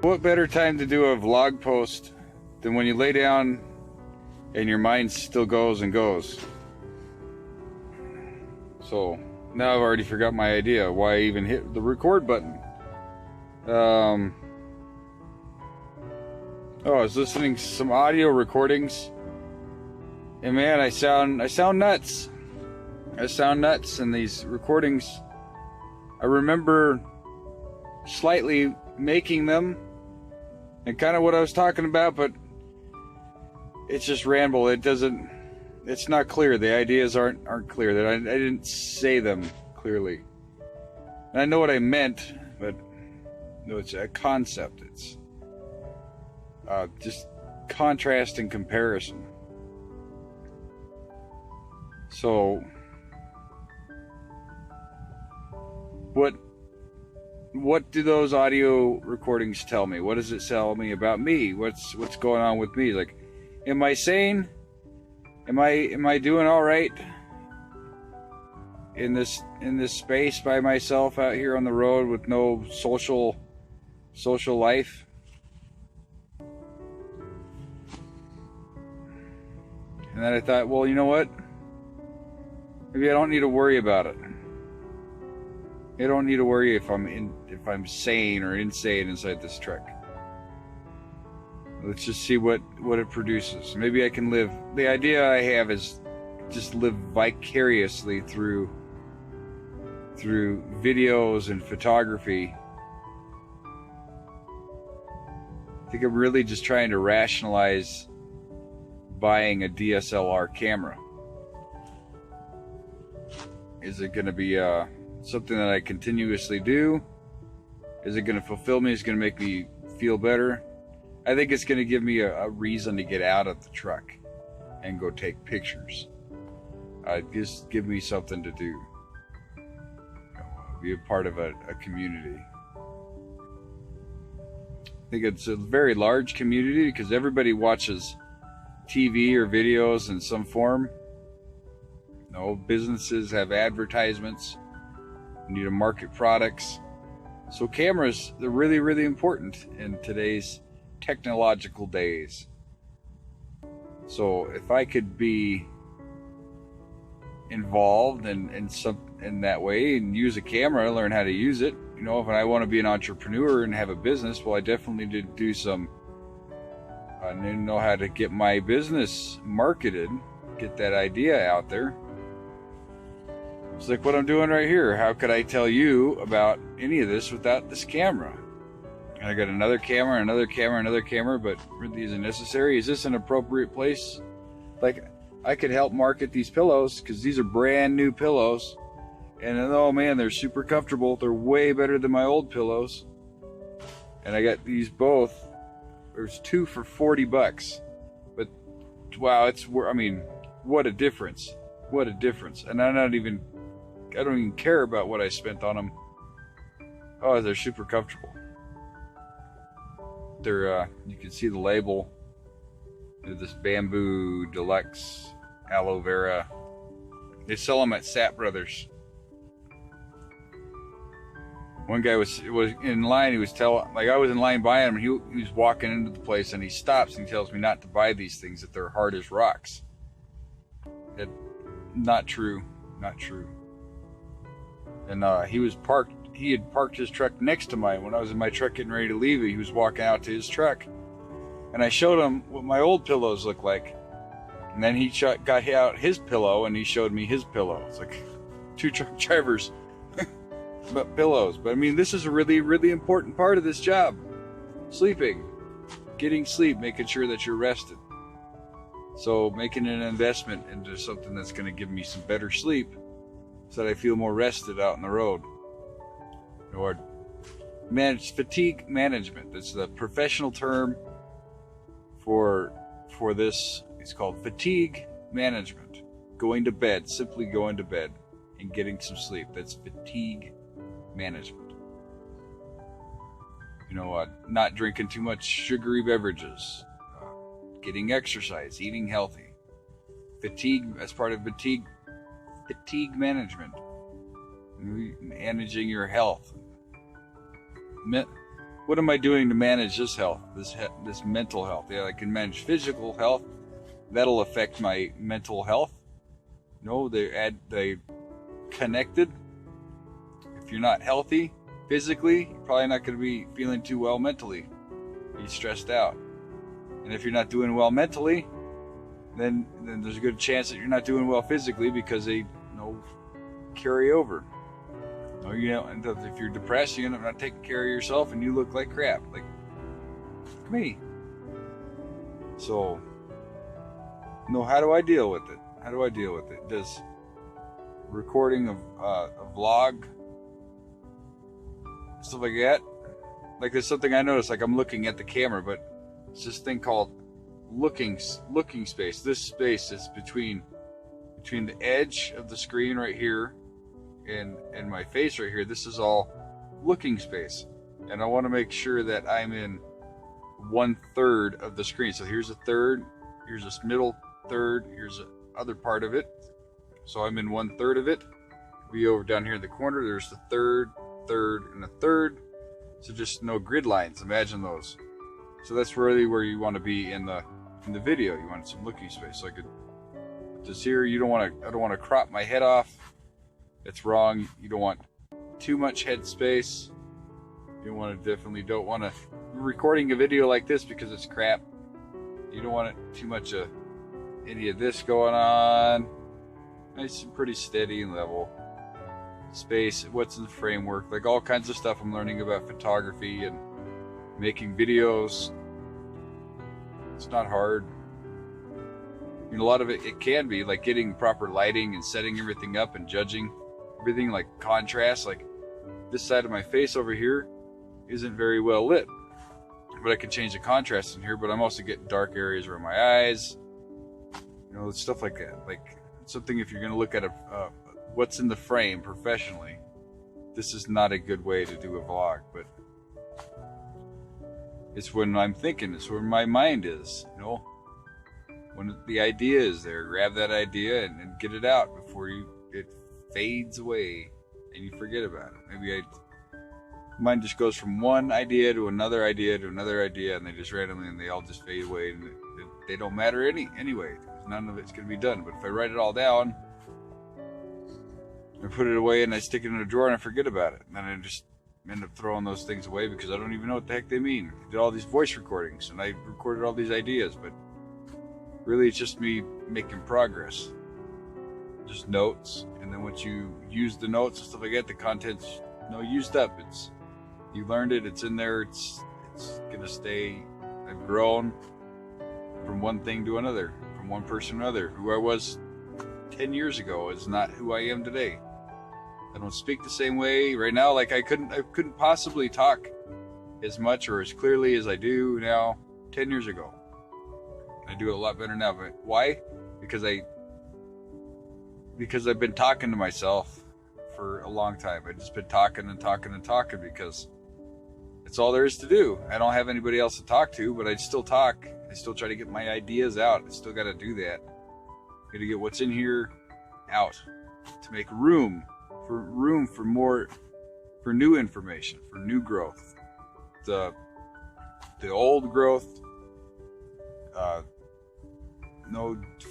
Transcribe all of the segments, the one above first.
What better time to do a vlog post than when you lay down and your mind still goes and goes? So now I've already forgot my idea why I even hit the record button. I was listening to some audio recordings, and man, I sound nuts. I sound nuts in these recordings. I remember slightly making them and kind of what I was talking about, but it's just ramble. It's not clear. The ideas aren't clear. That I didn't say them clearly. And I know what I meant, but no, it's a concept. It's just contrast and comparison. So what do those audio recordings tell me? What does it tell me about me? What's going on with me? Like, am I sane? Am I doing all right in this space by myself out here on the road with no social life? And then I thought, well, you know what? Maybe I don't need to worry about it. I don't need to worry if I'm sane or insane inside this truck. Let's just see what it produces. Maybe I can live. The idea I have is just live vicariously through videos and photography. I think I'm really just trying to rationalize buying a DSLR camera. Is it going to be something that I continuously do? Is it going to fulfill me? Is it going to make me feel better? I think it's going to give me a reason to get out of the truck and go take pictures. Just give me something to do. Be a part of a community. I think it's a very large community because everybody watches TV or videos in some form. Businesses have advertisements. You need to market products. So cameras, they're really, really important in today's technological days. So if I could be involved in that way and use a camera, learn how to use it. If I want to be an entrepreneur and have a business, well, I definitely need to do some. I need to know how to get my business marketed, get that idea out there. It's like what I'm doing right here. How could I tell you about any of this without this camera? And I got another camera, another camera, another camera, but really is it necessary? Is this an appropriate place? Like, I could help market these pillows because these are brand new pillows. And oh man, they're super comfortable. They're way better than my old pillows. And I got these both. There's two for $40. But wow, what a difference. What a difference. And I don't even care about what I spent on them. Oh, they're super comfortable. They're you can see the label. They're this bamboo deluxe aloe vera. They sell them at Sap Brothers. One guy was in line. He was I was in line buying them. He was walking into the place and he stops and he tells me not to buy these things, that they're hard as rocks. Not true. Not true. And he had parked his truck next to mine. When I was in my truck getting ready to leave it, he was walking out to his truck. And I showed him what my old pillows look like. And then he got out his pillow and he showed me his pillow. It's like two truck drivers, but pillows. But this is a really, really important part of this job. Sleeping, getting sleep, making sure that you're rested. So making an investment into something that's going to give me some better sleep so that I feel more rested out on the road. Or fatigue management. That's the professional term for this. It's called fatigue management. Simply going to bed and getting some sleep. That's fatigue management. Not drinking too much sugary beverages. Getting exercise, eating healthy. Fatigue, as part of fatigue management. Managing your health. what am I doing to manage this health, this mental health? Yeah, I can manage physical health. That'll affect my mental health. No, they connected. If you're not healthy physically, you're probably not going to be feeling too well mentally. Be stressed out. And if you're not doing well mentally, then there's a good chance that you're not doing well physically, because they carry over. And if you're depressed, you end up not taking care of yourself, and you look like crap, like me. So, how do I deal with it? How do I deal with it? Does recording of a vlog, stuff like that, like there's something I noticed, like I'm looking at the camera, but it's this thing called looking space. This space is between the edge of the screen right here and my face right here. This is all looking space, and I want to make sure that I'm in 1/3 of the screen. So here's a third, here's this middle third, here's the other part of it. So I'm in 1/3 of it. Be over down here in the corner, there's the third, and a third. So just no grid lines. Imagine those. So that's really where you want to be in the video. You want some looking space. So I could just here. I don't want to crop my head off. That's wrong. You don't want too much head space. Definitely don't want to. Recording a video like this, because it's crap, you don't want it too much of any of this going on. Nice and pretty steady and level. Space, what's in the framework, like all kinds of stuff I'm learning about photography and making videos. It's not hard. A lot of it can be like getting proper lighting and setting everything up and judging everything, like contrast. Like this side of my face over here isn't very well lit, but I can change the contrast in here. But I'm also getting dark areas around my eyes, stuff like that. Like something, if you're going to look at what's in the frame professionally, this is not a good way to do a vlog. But it's when I'm thinking, it's where my mind is, when the idea is there. Grab that idea and get it out before it fades away and you forget about it. Maybe mine just goes from one idea to another idea to another idea, and they just randomly, and they all just fade away, and they don't matter anyway. None of it's going to be done. But if I write it all down, I put it away and I stick it in a drawer and I forget about it, and then I just end up throwing those things away because I don't even know what the heck they mean. I did all these voice recordings and I recorded all these ideas, but really it's just me making progress. Just notes, and then once you use the notes and stuff like that, the content's used up. You learned it, it's in there, it's gonna stay. I've grown from one thing to another, from one person to another. Who I was 10 years ago is not who I am today. I don't speak the same way right now. Like I couldn't possibly talk as much or as clearly as I do now 10 years ago. I do it a lot better now. But why? Because I've been talking to myself for a long time. I've just been talking and talking and talking because it's all there is to do. I don't have anybody else to talk to, but I still talk. I still try to get my ideas out. I still got to do that. Got to get what's in here out to make room for more, for new information, for new growth. The old growth,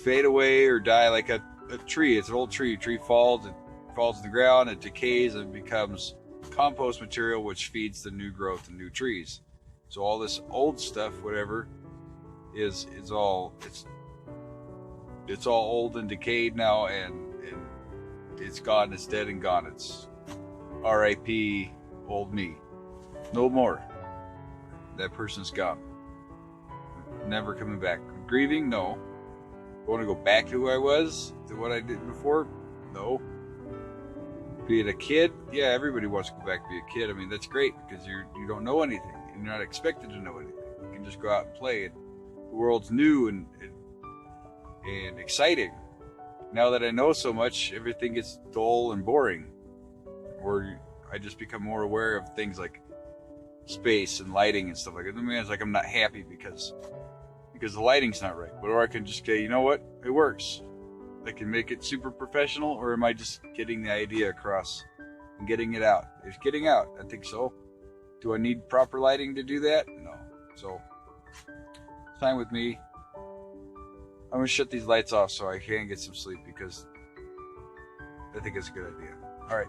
fade away or die like a tree. It's an old tree. Tree falls, it falls in the ground, it decays, and becomes compost material, which feeds the new growth and new trees. So all this old stuff, whatever, is all old and decayed now, and it's gone. It's dead and gone. It's R.I.P. old me. No more. That person's gone. Never coming back. Grieving? No. I want to go back to who I was, to what I did before? No. Being a kid? Yeah, everybody wants to go back to be a kid. I mean, that's great because you don't know anything and you're not expected to know anything. You can just go out and play, and the world's new and exciting. Now that I know so much, everything gets dull and boring. Or I just become more aware of things like space and lighting and stuff like that. I mean, it's like I'm not happy because the lighting's not right. But or I can just say, you know what? It works. I can make it super professional, or am I just getting the idea across and getting it out? It's getting out. I think so. Do I need proper lighting to do that? No. So, fine with me. I'm gonna shut these lights off so I can get some sleep because I think it's a good idea. All right.